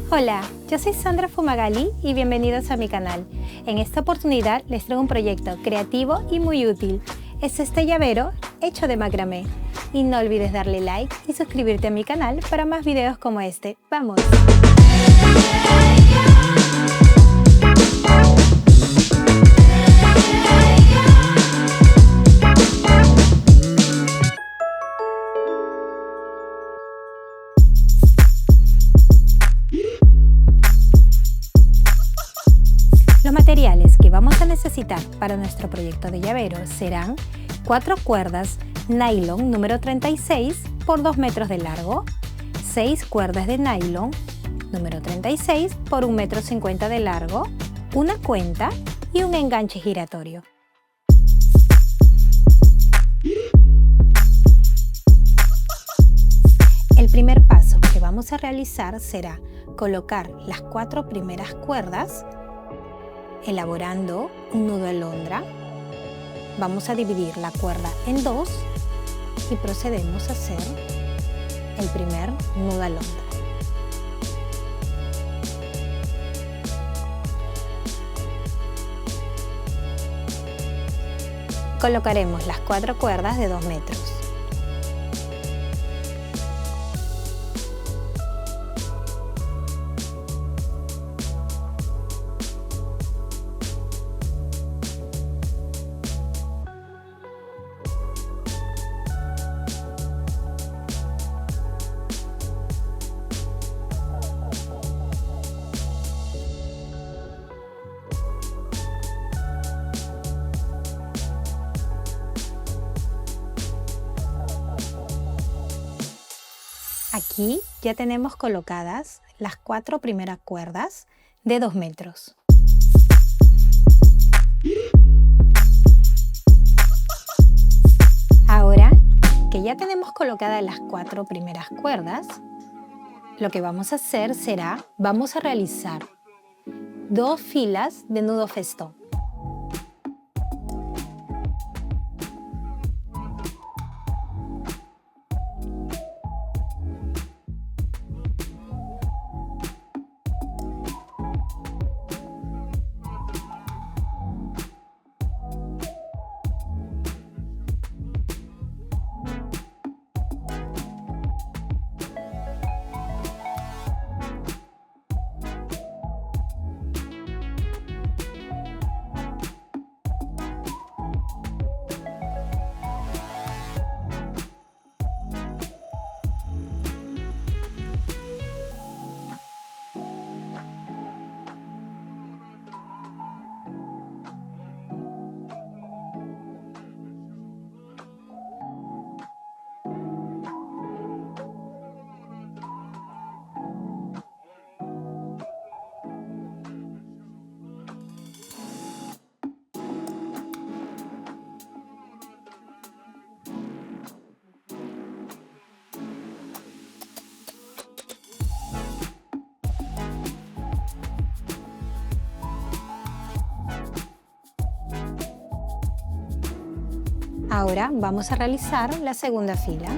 Hola, yo soy Sandra Fumagalli y bienvenidos a mi canal. En esta oportunidad les traigo un proyecto creativo y muy útil. Es este llavero hecho de macramé. Y no olvides darle like y suscribirte a mi canal para más videos como este. ¡Vamos! Los materiales que vamos a necesitar para nuestro proyecto de llavero serán 4 cuerdas nylon número 36 por 2 metros de largo, 6 cuerdas de nylon número 36 por 1,50 m de largo, una cuenta y un enganche giratorio. El primer paso que vamos a realizar será colocar las 4 primeras cuerdas elaborando un nudo alondra. Vamos a dividir la cuerda en 2 y procedemos a hacer el primer nudo alondra. Colocaremos las 4 cuerdas de 2 metros. Aquí ya tenemos colocadas las 4 primeras cuerdas de 2 metros. Ahora que ya tenemos colocadas las 4 primeras cuerdas, lo que vamos a hacer será, vamos a realizar 2 filas de nudo festón. Ahora vamos a realizar la segunda fila.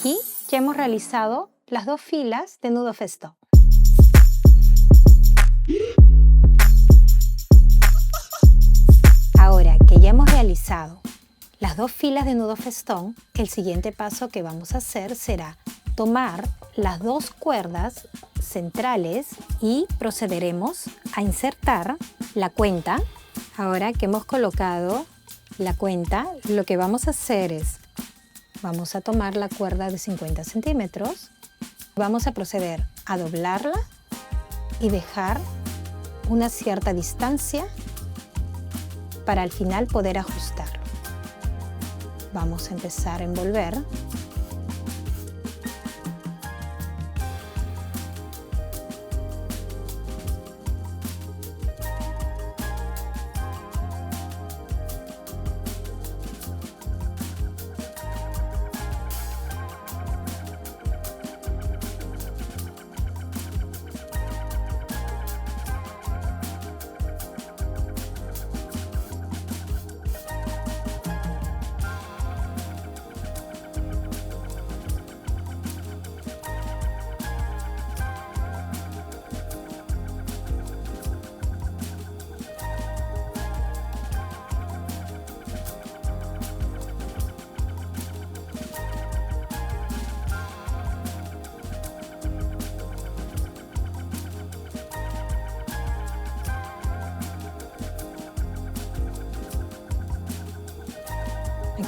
Aquí ya hemos realizado las 2 filas de nudo festón. Ahora que ya hemos realizado las 2 filas de nudo festón, el siguiente paso que vamos a hacer será tomar las 2 cuerdas centrales y procederemos a insertar la cuenta. Ahora que hemos colocado la cuenta, lo que vamos a hacer es Vamos a tomar la cuerda de 50 centímetros. Vamos a proceder a doblarla y dejar una cierta distancia para al final poder ajustarlo. Vamos a empezar a envolver.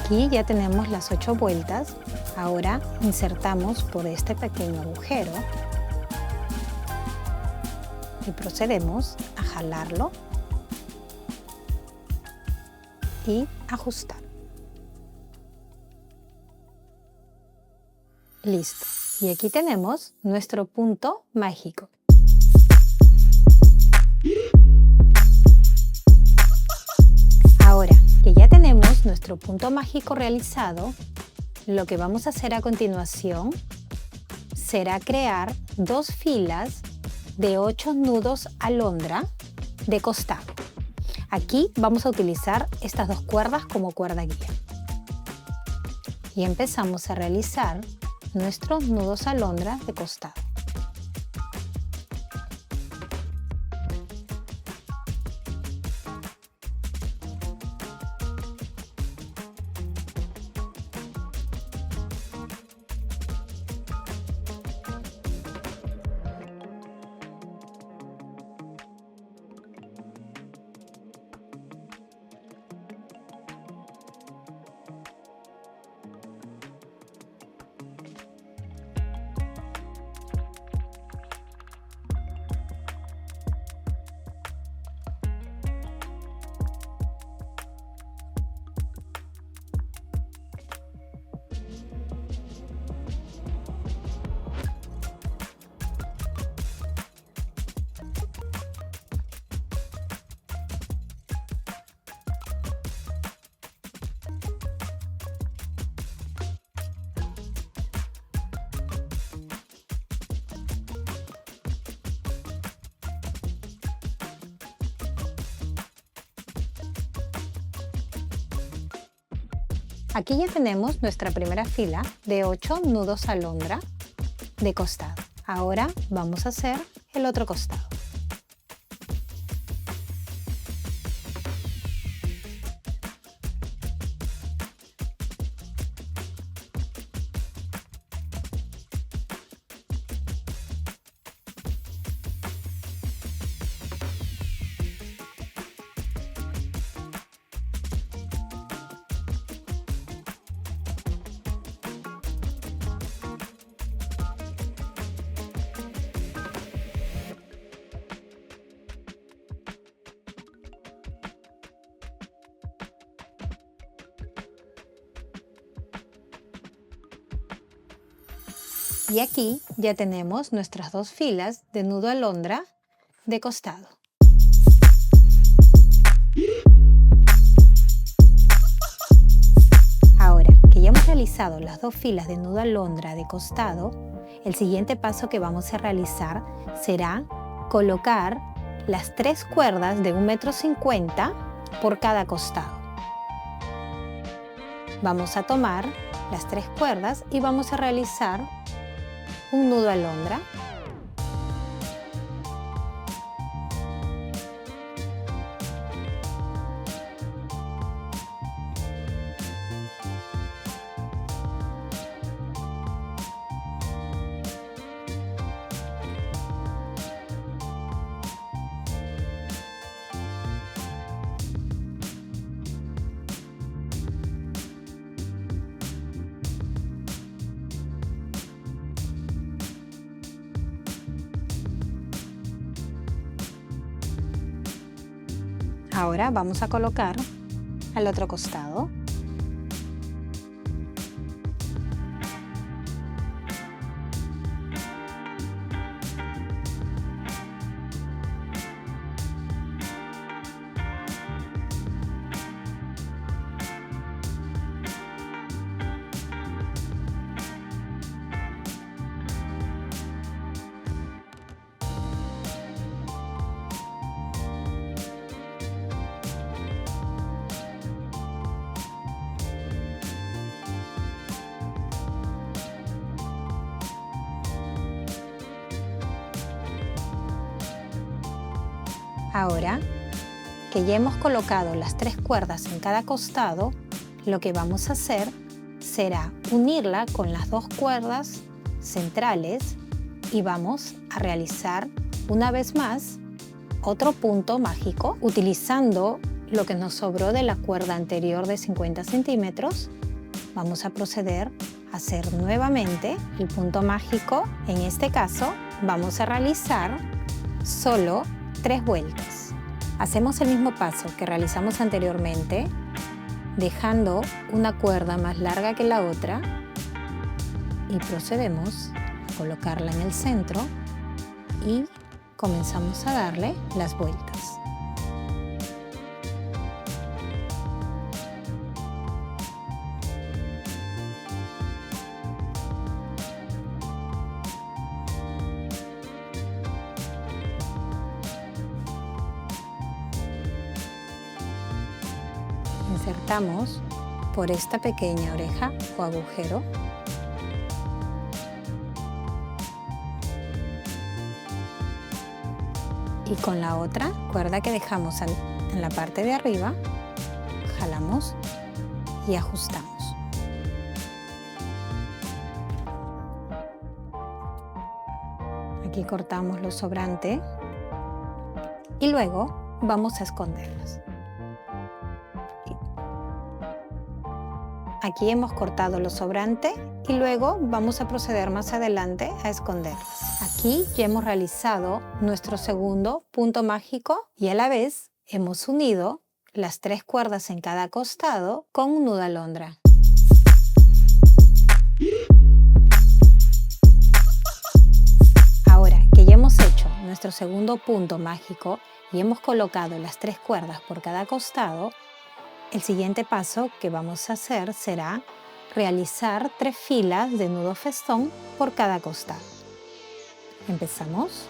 Aquí ya tenemos las 8 vueltas. Ahora insertamos por este pequeño agujero y procedemos a jalarlo y ajustar. Listo. Y aquí tenemos nuestro punto mágico. Ahora que ya tenemos nuestro punto mágico realizado, lo que vamos a hacer a continuación será crear 2 filas de 8 nudos alondra de costado. Aquí vamos a utilizar estas 2 cuerdas como cuerda guía. Y empezamos a realizar nuestros nudos alondra de costado. Aquí ya tenemos nuestra primera fila de 8 nudos alondra de costado. Ahora vamos a hacer el otro costado. Y aquí ya tenemos nuestras 2 filas de nudo alondra de costado. Ahora que ya hemos realizado las 2 filas de nudo alondra de costado, el siguiente paso que vamos a realizar será colocar las 3 cuerdas de 1,50 m por cada costado. Vamos a tomar las 3 cuerdas y vamos a realizar un nudo alondra. Ahora vamos a colocar al otro costado. Ahora que ya hemos colocado las 3 cuerdas en cada costado, lo que vamos a hacer será unirla con las 2 cuerdas centrales y vamos a realizar una vez más otro punto mágico utilizando lo que nos sobró de la cuerda anterior de 50 centímetros. Vamos a proceder a hacer nuevamente el punto mágico. En este caso vamos a realizar solo 3 vueltas. Hacemos el mismo paso que realizamos anteriormente, dejando una cuerda más larga que la otra y procedemos a colocarla en el centro y comenzamos a darle las vueltas. Insertamos por esta pequeña oreja o agujero y con la otra cuerda que dejamos en la parte de arriba, jalamos y ajustamos. Aquí cortamos lo sobrante y luego vamos a esconderlas. Aquí hemos cortado lo sobrante y luego vamos a proceder más adelante a esconderlas. Aquí ya hemos realizado nuestro segundo punto mágico y a la vez hemos unido las 3 cuerdas en cada costado con un nudo alondra. Ahora que ya hemos hecho nuestro segundo punto mágico y hemos colocado las 3 cuerdas por cada costado, el siguiente paso que vamos a hacer será realizar 3 filas de nudo festón por cada costado. Empezamos.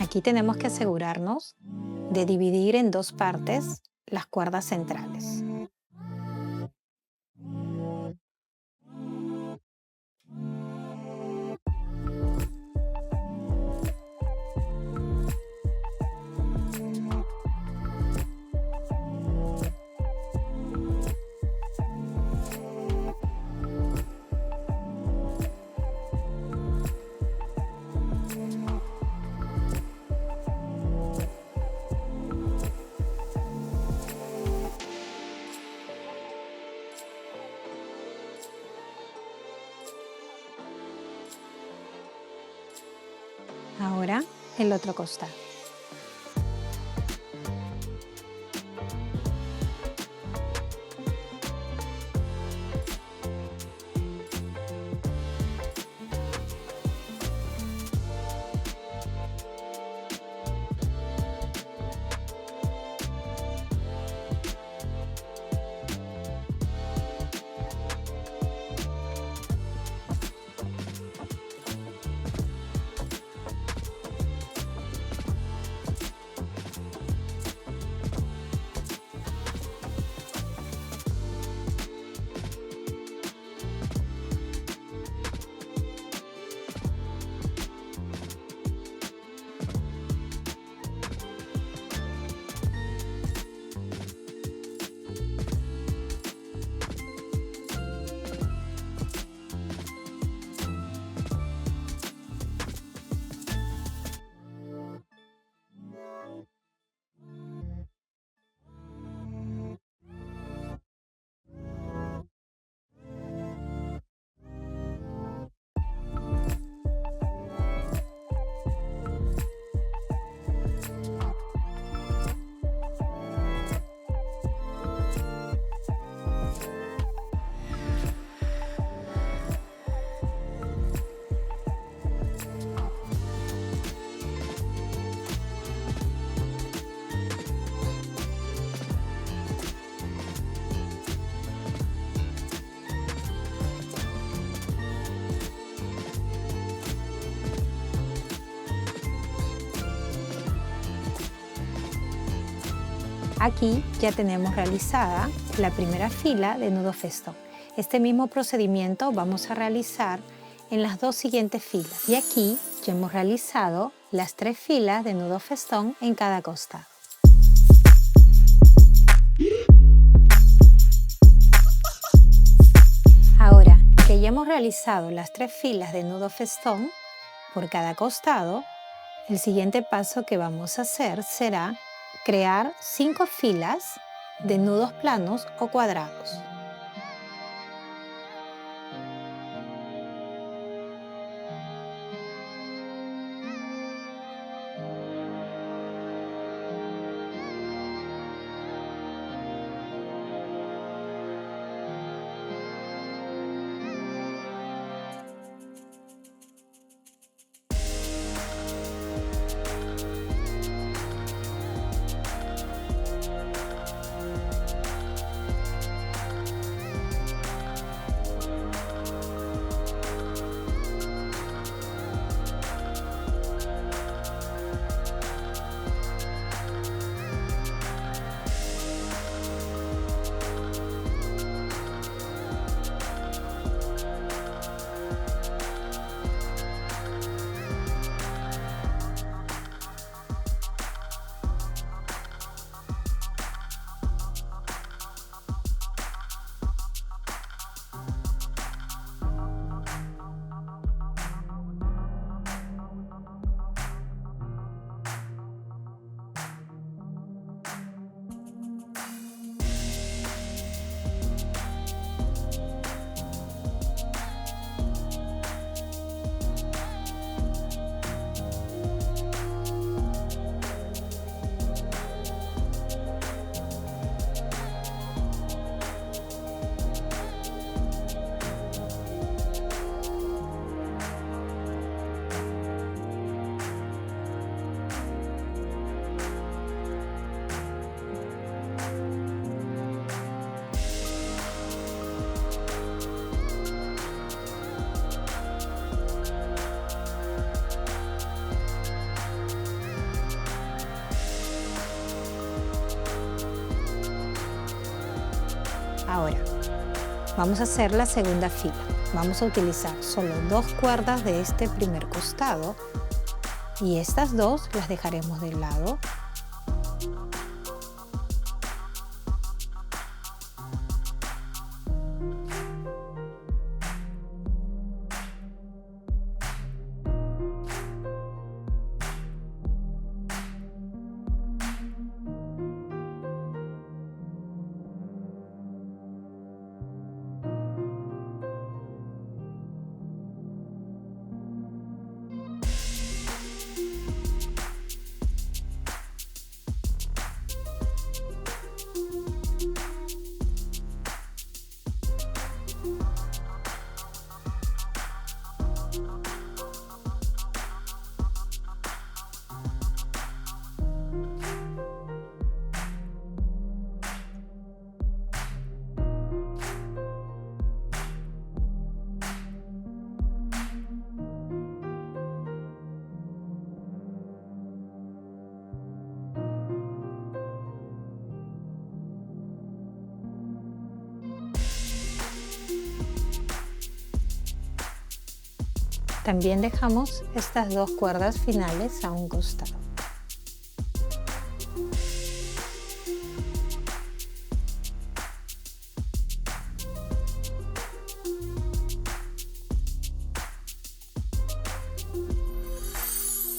Aquí tenemos que asegurarnos de dividir en 2 partes las cuerdas centrales. Ahora el otro costado. Aquí ya tenemos realizada la primera fila de nudo festón. Este mismo procedimiento vamos a realizar en las dos siguientes filas. Y aquí ya hemos realizado las 3 filas de nudo festón en cada costado. Ahora que ya hemos realizado las 3 filas de nudo festón por cada costado, el siguiente paso que vamos a hacer será crear 5 filas de nudos planos o cuadrados. Ahora, vamos a hacer la segunda fila. Vamos a utilizar solo 2 cuerdas de este primer costado y estas 2 las dejaremos de lado. También dejamos estas 2 cuerdas finales a un costado.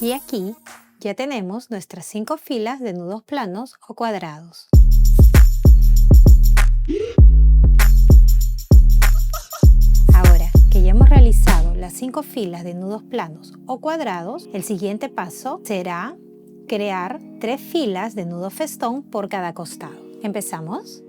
Y aquí ya tenemos nuestras 5 filas de nudos planos o cuadrados. Ahora que ya hemos realizado las 5 filas de nudos planos o cuadrados, el siguiente paso será crear 3 filas de nudo festón por cada costado. ¿Empezamos?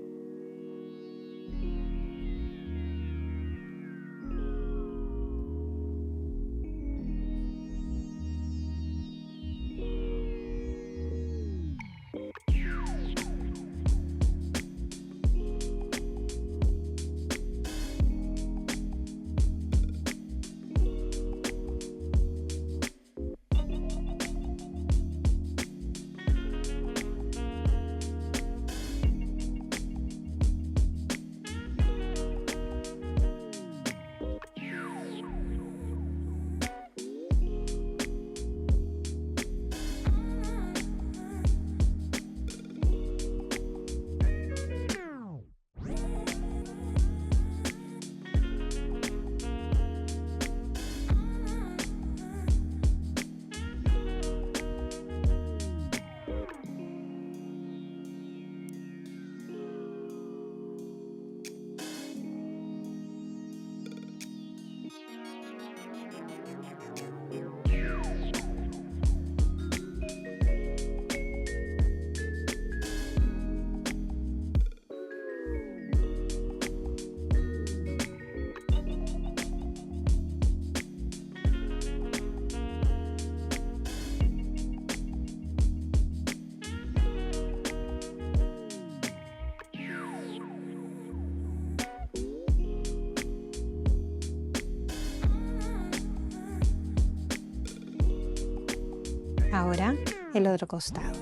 Ahora el otro costado.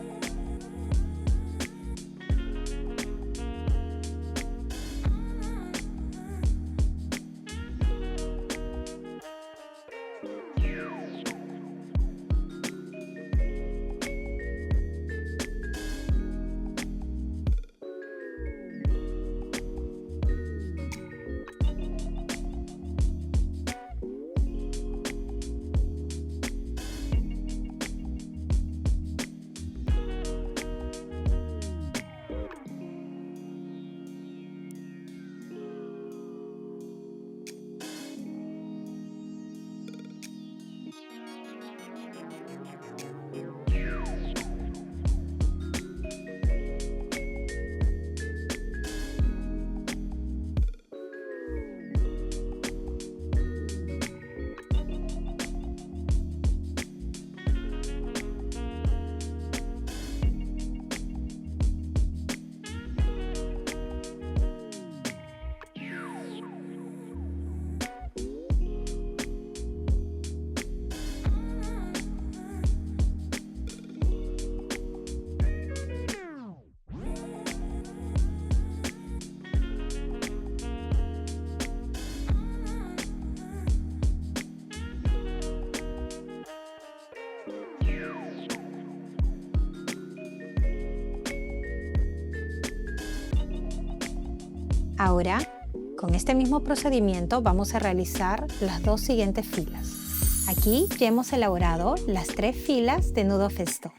Ahora, con este mismo procedimiento vamos a realizar las dos siguientes filas. Aquí ya hemos elaborado las 3 filas de nudo festón.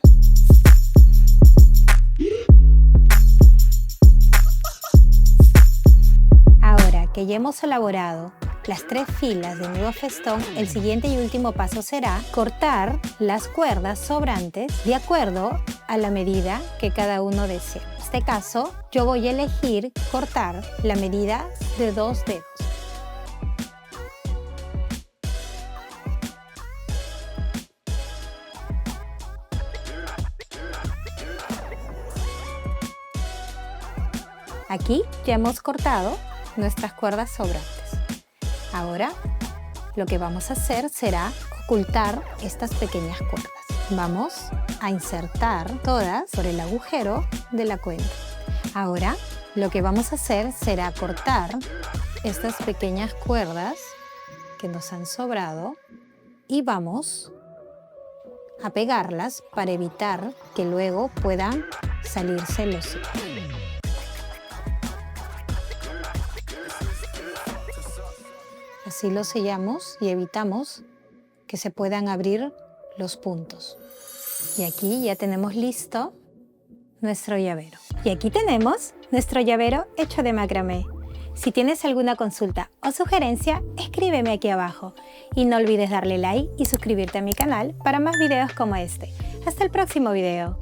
Ahora que ya hemos elaborado las 3 filas de nudo festón, el siguiente y último paso será cortar las cuerdas sobrantes de acuerdo a la medida que cada uno desee. En este caso, yo voy a elegir cortar la medida de 2 dedos. Aquí ya hemos cortado nuestras cuerdas sobrantes. Ahora lo que vamos a hacer será ocultar estas pequeñas cuerdas. Vamos a insertar todas por el agujero de la cuenta. Ahora lo que vamos a hacer será cortar estas pequeñas cuerdas que nos han sobrado y vamos a pegarlas para evitar que luego puedan salirse los hilos. Así lo sellamos y evitamos que se puedan abrir los puntos. Y aquí ya tenemos listo nuestro llavero. Y aquí tenemos nuestro llavero hecho de macramé. Si tienes alguna consulta o sugerencia, escríbeme aquí abajo. Y no olvides darle like y suscribirte a mi canal para más videos como este. Hasta el próximo video.